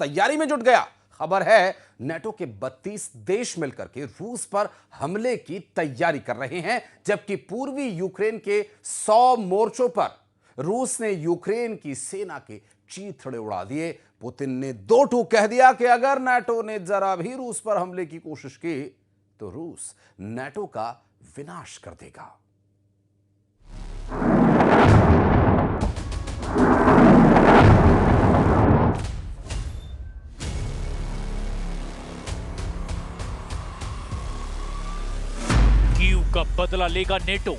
तैयारी में जुट गया। खबर है नेटो के 32 देश मिलकर के रूस पर हमले की तैयारी कर रहे हैं, जबकि पूर्वी यूक्रेन के 100 मोर्चों पर रूस ने यूक्रेन की सेना के चीथड़े उड़ा दिए। पुतिन ने दो टूक कह दिया कि अगर नेटो ने जरा भी रूस पर हमले की कोशिश की तो रूस नेटो का विनाश कर देगा। कीव का बदला लेगा नेटो,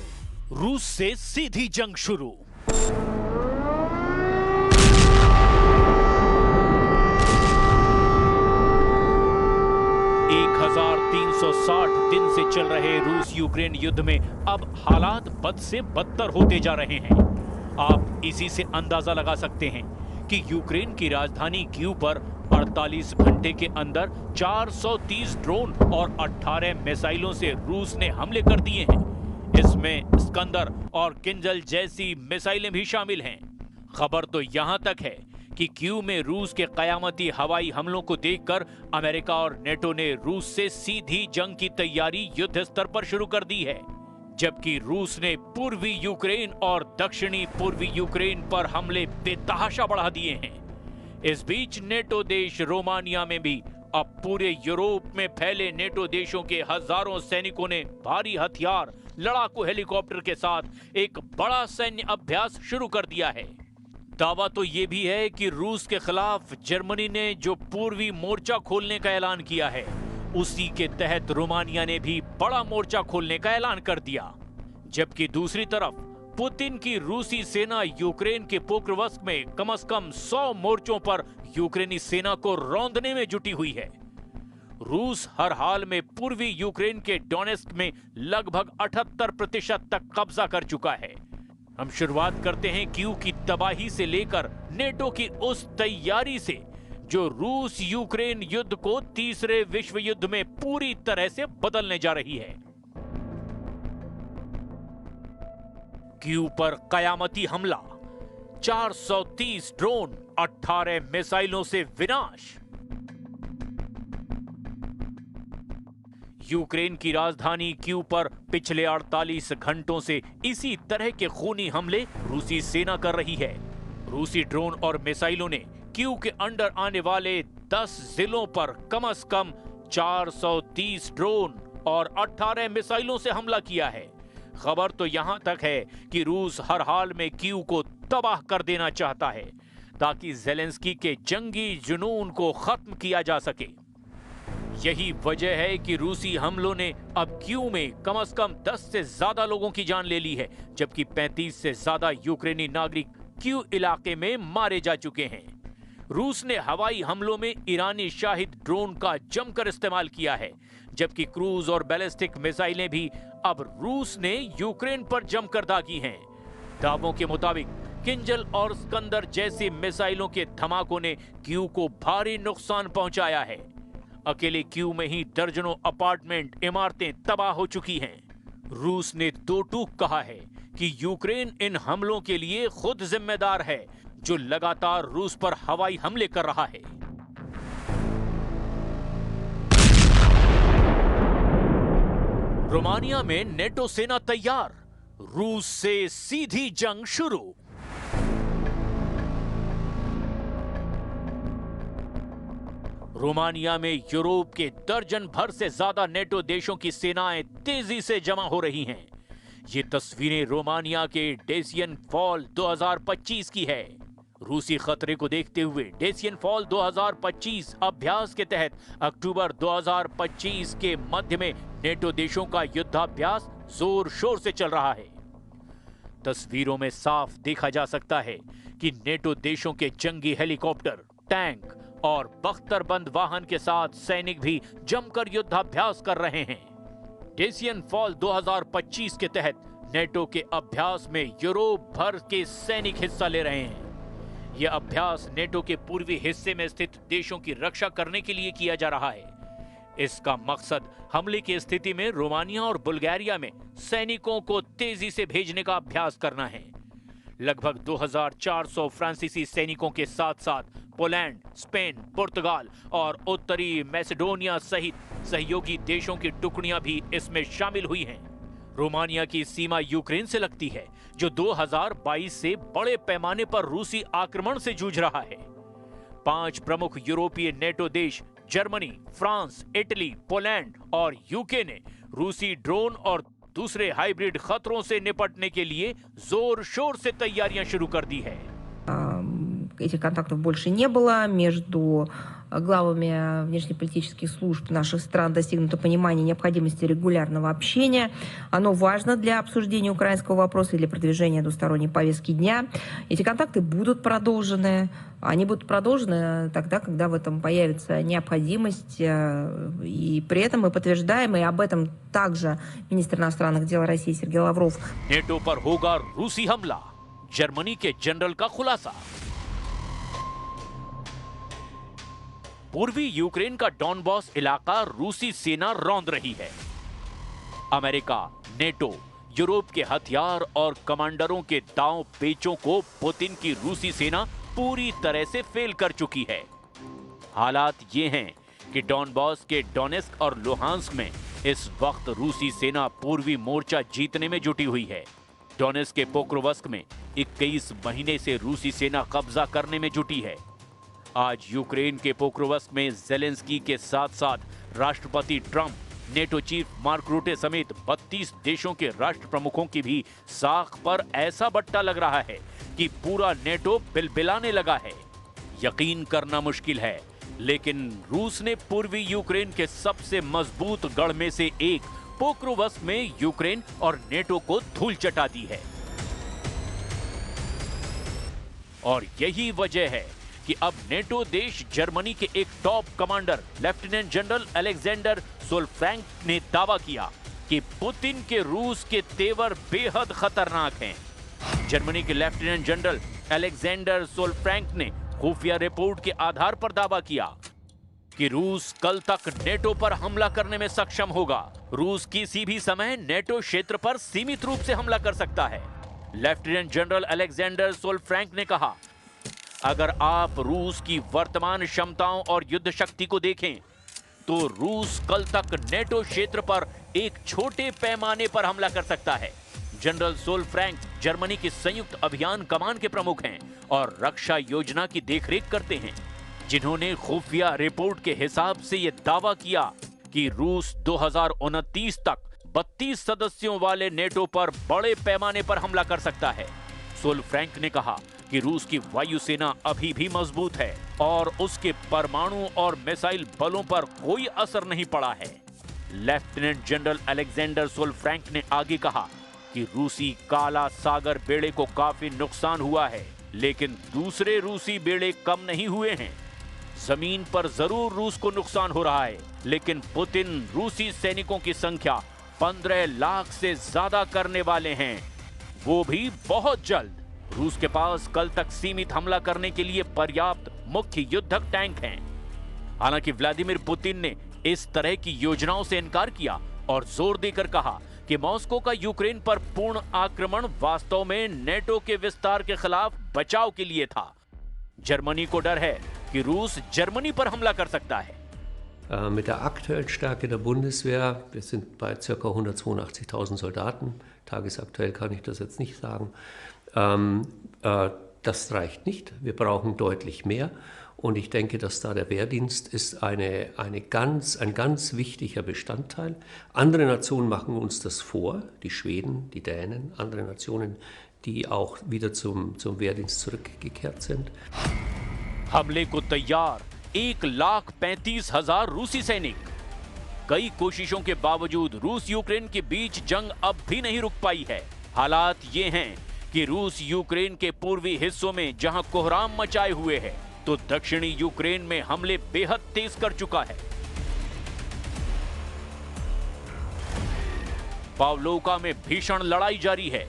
रूस से सीधी जंग शुरू। एक 1360 दिन से चल रहे रूस यूक्रेन युद्ध में अब हालात बद से बदतर होते जा रहे हैं। आप इसी से अंदाजा लगा सकते हैं कि यूक्रेन की राजधानी कीव पर 48 घंटे के अंदर 430 ड्रोन और 18 मिसाइलों से रूस ने हमले कर दिए हैं। इसमें स्कंदर और किंजल जैसी मिसाइलें भी शामिल हैं। खबर तो यहां तक है कि कीव में रूस के कयामती हवाई हमलों को देखकर अमेरिका और नेटो ने रूस से सीधी जंग की तैयारी युद्ध स्तर पर शुरू कर दी है, जबकि रूस ने पूर्वी यूक्रेन और दक्षिणी पूर्वी यूक्रेन पर हमले बेतहाशा बढ़ा दिए हैं। इस बीच नेटो देश रोमानिया में भी अब पूरे यूरोप में फैले नेटो देशों के हजारों सैनिकों ने भारी हथियार, लड़ाकू हेलीकॉप्टर के साथ एक बड़ा सैन्य अभ्यास शुरू कर दिया है। दावा तो यह भी है कि रूस के खिलाफ जर्मनी ने जो पूर्वी मोर्चा खोलने का ऐलान किया है, उसी के तहत रोमानिया ने भी बड़ा मोर्चा खोलने का ऐलान कर दिया। जबकि दूसरी तरफ पुतिन की रूसी सेना यूक्रेन के पोक्रोवस्क में कम से कम 100 मोर्चों पर यूक्रेनी सेना को रौंदने में जुटी हुई है। रूस हर हाल में पूर्वी यूक्रेन के डोनेस्क में लगभग 78% तक कब्जा कर चुका है। हम शुरुआत करते हैं कीव की तबाही से लेकर नेटो की उस तैयारी से जो रूस यूक्रेन युद्ध को तीसरे विश्व युद्ध में पूरी तरह से बदलने जा रही है। कीव पर कयामती हमला, 430 ड्रोन, 18 मिसाइलों से विनाश। यूक्रेन की राजधानी कीव पर पिछले 48 घंटों से इसी तरह के खूनी हमले रूसी सेना कर रही है। रूसी ड्रोन और मिसाइलों ने कीव के अंडर आने वाले 10 जिलों पर कम से कम 430 ड्रोन और 18 मिसाइलों से हमला किया है। खबर तो यहां तक है कि रूस हर हाल में कीव को तबाह कर देना चाहता है ताकि ज़ेलेंस्की के जंगी जुनून को खत्म किया जा सके। यही वजह है कि रूसी हमलों ने अब कीव में कम से कम 10 से ज्यादा लोगों की जान ले ली है, जबकि 35 से ज्यादा यूक्रेनी नागरिक कीव इलाके में मारे जा चुके हैं। रूस ने हवाई हमलों में ईरानी शाहिद ड्रोन का जमकर इस्तेमाल किया है, जबकि क्रूज और बैलिस्टिक मिसाइलें भी अब रूस ने यूक्रेन पर जमकर दागी हैं। दावों के मुताबिक किंजल और स्कंदर जैसी मिसाइलों के धमाकों ने कीव को भारी नुकसान पहुंचाया है। अकेले कीव में ही दर्जनों अपार्टमेंट, इमारतें तबाह हो चुकी हैं। रूस ने दो टूक कहा है कि यूक्रेन इन हमलों के लिए खुद जिम्मेदार है, जो लगातार रूस पर हवाई हमले कर रहा है। रोमानिया में नेटो सेना तैयार, रूस से सीधी जंग शुरू। रोमानिया में यूरोप के दर्जन भर से ज्यादा नेटो देशों की सेनाएं तेजी से जमा हो रही हैं। ये तस्वीरें रोमानिया के डेसियन फॉल 2025 की है। रूसी खतरे को देखते हुए डेसियन फॉल 2025 अभ्यास के तहत अक्टूबर 2025 के मध्य में नेटो देशों का युद्धाभ्यास जोर शोर से चल रहा है। तस्वीरों में साफ देखा जा सकता है कि नेटो देशों के जंगी हेलीकॉप्टर, टैंक और बख्तरबंद वाहन के साथ सैनिक भी जमकर युद्धाभ्यास कर रहे हैं। डेसियन फॉल 2025 के तहत नेटो के अभ्यास में यूरोप भर के सैनिक हिस्सा ले रहे हैं। यह अभ्यास नेटो के पूर्वी हिस्से में स्थित देशों की रक्षा करने के लिए किया जा रहा है। इसका मकसद हमले की स्थिति में रोमानिया और बुल्गारिया में सैनिकों को तेजी से भेजने का अभ्यास करना है। लगभग 2400 फ्रांसीसी सैनिकों के साथ साथ पोलैंड, स्पेन, पुर्तगाल और उत्तरी मैसेडोनिया सहित सहयोगी देशों की टुकड़ियां भी इसमें शामिल हुई हैं। रोमानिया की सीमा यूक्रेन से लगती है, जो 2022 से बड़े पैमाने पर रूसी आक्रमण से जूझ रहा है। 5 प्रमुख यूरोपीय नेटो देश जर्मनी, फ्रांस, इटली, पोलैंड और यूके ने रूसी ड्रोन और दूसरे हाइब्रिड खतरों से निपटने के लिए जोर शोर से तैयारियां शुरू कर दी है। Этих контактов больше не было. Между главами внешнеполитических служб наших стран достигнуто понимание необходимости регулярного общения. Оно важно для обсуждения украинского вопроса и для продвижения двусторонней повестки дня. Эти контакты будут продолжены. Они будут продолжены тогда, когда в этом появится необходимость. И при этом мы подтверждаем, и об этом также министр иностранных дел России Сергей Лавров. नेटो पर होगा रूसी हमला, जर्मनी के जनरल का खुलासा। पूर्वी यूक्रेन का डॉनबॉस इलाका रूसी सेना रौंद रही है। अमेरिका, नेटो, यूरोप के हथियार और कमांडरों के दांव पेचों को पुतिन की रूसी सेना पूरी तरह से फेल कर चुकी है। हालात ये हैं कि डॉनबॉस के डोनेस्क और लुहांस्क में इस वक्त रूसी सेना पूर्वी मोर्चा जीतने में जुटी हुई है। डोनेस्क के पोक्रोवस्क में 21 महीने से रूसी सेना कब्जा करने में जुटी है। आज यूक्रेन के पोक्रोवस्क में ज़ेलेंस्की के साथ साथ राष्ट्रपति ट्रंप, नेटो चीफ मार्क रूटे समेत 32 देशों के राष्ट्र प्रमुखों की भी साख पर ऐसा बट्टा लग रहा है कि पूरा नेटो बिलबिलाने लगा है। यकीन करना मुश्किल है, लेकिन रूस ने पूर्वी यूक्रेन के सबसे मजबूत गढ़ में से एक पोक्रोवस्क में यूक्रेन और नेटो को धूल चटा दी है। और यही वजह है कि अब नेटो देश जर्मनी के एक top commander lieutenant general Alexander Solfrank ने दावा किया कि पुतिन के रूस के तेवर बेहद खतरनाक हैं। जर्मनी के लेफ्टिनेंट जनरल अलेक्जेंडर सोलफ्रैंक ने खुफिया रिपोर्ट के आधार पर दावा किया कि रूस कल तक नेटो पर हमला करने में सक्षम होगा। रूस किसी भी समय नेटो क्षेत्र पर सीमित रूप से हमला कर सकता है। लेफ्टिनेंट जनरल अलेक्जेंडर सोलफ्रैंक ने कहा, अगर आप रूस की वर्तमान क्षमताओं और युद्ध शक्ति को देखें तो रूस कल तक नेटो क्षेत्र पर एक छोटे पैमाने पर हमला कर सकता है। जनरल सोलफ्रैंक जर्मनी की संयुक्त अभियान कमान के प्रमुख हैं और रक्षा योजना की देखरेख करते हैं, जिन्होंने खुफिया रिपोर्ट के हिसाब से यह दावा किया कि रूस 2029 तक 32 सदस्यों वाले नेटो पर बड़े पैमाने पर हमला कर सकता है। सोलफ्रैंक ने कहा कि रूस की वायुसेना अभी भी मजबूत है और उसके परमाणु और मिसाइल बलों पर कोई असर नहीं पड़ा है। लेफ्टिनेंट जनरल अलेक्जेंडर सोलफ्रैंक ने आगे कहा कि रूसी काला सागर बेड़े को काफी नुकसान हुआ है, लेकिन दूसरे रूसी बेड़े कम नहीं हुए हैं। जमीन पर जरूर रूस को नुकसान हो रहा है, लेकिन पुतिन रूसी सैनिकों की संख्या 15 लाख से ज्यादा करने वाले हैं, वो भी बहुत जल्द। रूस के पास कल तक सीमित हमला करने के लिए पर्याप्त मुख्य युद्धक टैंक हैं। हालांकि व्लादिमीर पुतिन ने इस तरह की योजनाओं से इनकार किया और जोर देकर कहा कि मॉस्को का यूक्रेन पर पूर्ण आक्रमण वास्तव में नेटो के विस्तार के खिलाफ बचाव के लिए था। जर्मनी को डर है कि रूस जर्मनी पर हमला कर सकता है। Mit der aktuellen Stärke der Bundeswehr, wir sind bei ca. 182.000 Soldaten, tagesaktuell kann ich das jetzt nicht sagen, das reicht nicht. Wir brauchen deutlich mehr. Und ich denke, dass da der Wehrdienst ist ein ganz wichtiger Bestandteil. Andere Nationen machen uns das vor, die Schweden, die Dänen, andere Nationen, die auch wieder zum Wehrdienst zurückgekehrt sind. हमले को तैयार 1,35,000 रूसी सैनिक। कई कोशिशों के बावजूद रूस यूक्रेन के बीच जंग अब भी नहीं रुक पाई है। हालात ये हैं कि रूस यूक्रेन के पूर्वी हिस्सों में जहां कोहराम मचाए हुए है, तो दक्षिणी यूक्रेन में हमले बेहद तेज कर चुका है। पावलोका में भीषण लड़ाई जारी है।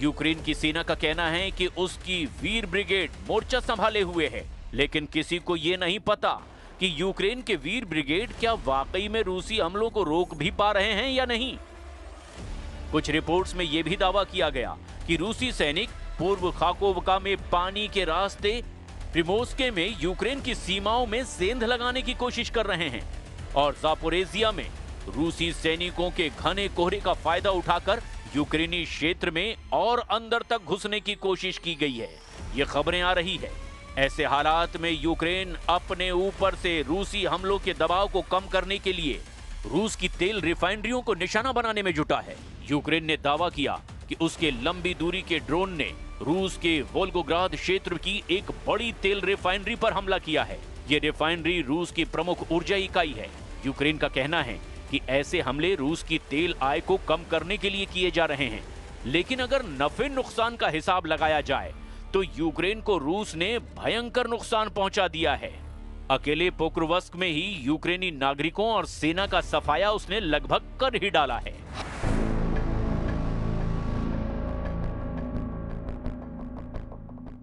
यूक्रेन की सेना का कहना है कि उसकी वीर ब्रिगेड मोर्चा संभाले हुए है, लेकिन किसी को यह नहीं पता कि यूक्रेन के वीर ब्रिगेड क्या वाकई में रूसी हमलों को रोक भी पा रहे हैं या नहीं। कुछ रिपोर्ट्स में यह भी दावा किया गया कि रूसी सैनिक पूर्व खाकोवका में पानी के रास्ते प्रिमोर्स्के में यूक्रेन की सीमाओं में सेंध लगाने की कोशिश कर रहे हैं और जापोरेजिया में रूसी सैनिकों के घने कोहरे का फायदा उठाकर यूक्रेनी क्षेत्र में और अंदर तक घुसने की कोशिश की गई है। ये खबरें आ रही है। ऐसे हालात में यूक्रेन अपने ऊपर से रूसी हमलों के दबाव को कम करने के लिए रूस की तेल रिफाइनरियों को निशाना बनाने में जुटा है। यूक्रेन ने दावा किया कि उसके लंबी दूरी के ड्रोन ने रूस के वोल्गोग्राद क्षेत्र की एक बड़ी तेल रिफाइनरी पर हमला किया है। ये रिफाइनरी रूस की प्रमुख ऊर्जा इकाई है। यूक्रेन का कहना है कि ऐसे हमले रूस की तेल आय को कम करने के लिए किए जा रहे हैं, लेकिन अगर नफे नुकसान का हिसाब लगाया जाए तो यूक्रेन को रूस ने भयंकर नुकसान पहुंचा दिया है। अकेले पोक्रोवस्क में ही यूक्रेनी नागरिकों और सेना का सफाया उसने लगभग कर ही डाला है।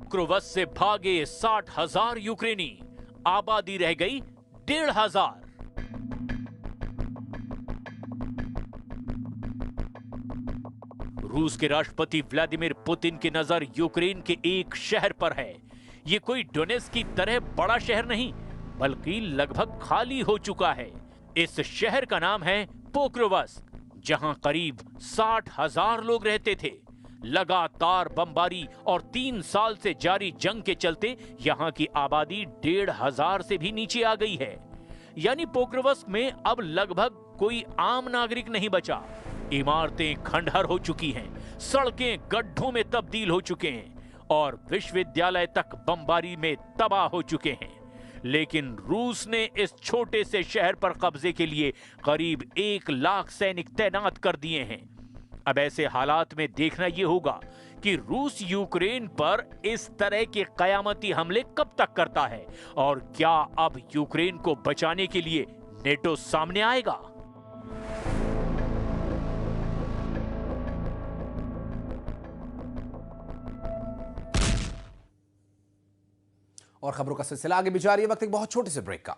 पोक्रोवस्क से भागे 60,000 यूक्रेनी, आबादी रह गई 1,500। रूस के राष्ट्रपति व्लादिमीर पुतिन की नजर यूक्रेन के एक शहर पर है। ये कोई डोनेट्स्क की तरह बड़ा शहर नहीं, बल्कि लगभग खाली हो चुका है। इस शहर का नाम है पोक्रोवस्क, जहां करीब 60,000 लोग रहते थे। लगातार बमबारी और 3 साल से जारी जंग के चलते यहां की आबादी 1,500 से भी नीचे आ गई है। यानी पोक्रोवस्क में अब लगभग कोई आम नागरिक नहीं बचा। इमारतें खंडहर हो चुकी हैं, सड़कें गड्ढों में तब्दील हो चुके हैं और विश्वविद्यालय तक बमबारी में तबाह हो चुके हैं। लेकिन रूस ने इस छोटे से शहर पर कब्जे के लिए करीब 1 लाख सैनिक तैनात कर दिए हैं। अब ऐसे हालात में देखना यह होगा कि रूस यूक्रेन पर इस तरह के कयामती हमले कब तक करता है और क्या अब यूक्रेन को बचाने के लिए नेटो सामने आएगा। और खबरों का सिलसिला आगे भी जारी है, वक्त एक बहुत छोटे से ब्रेक का।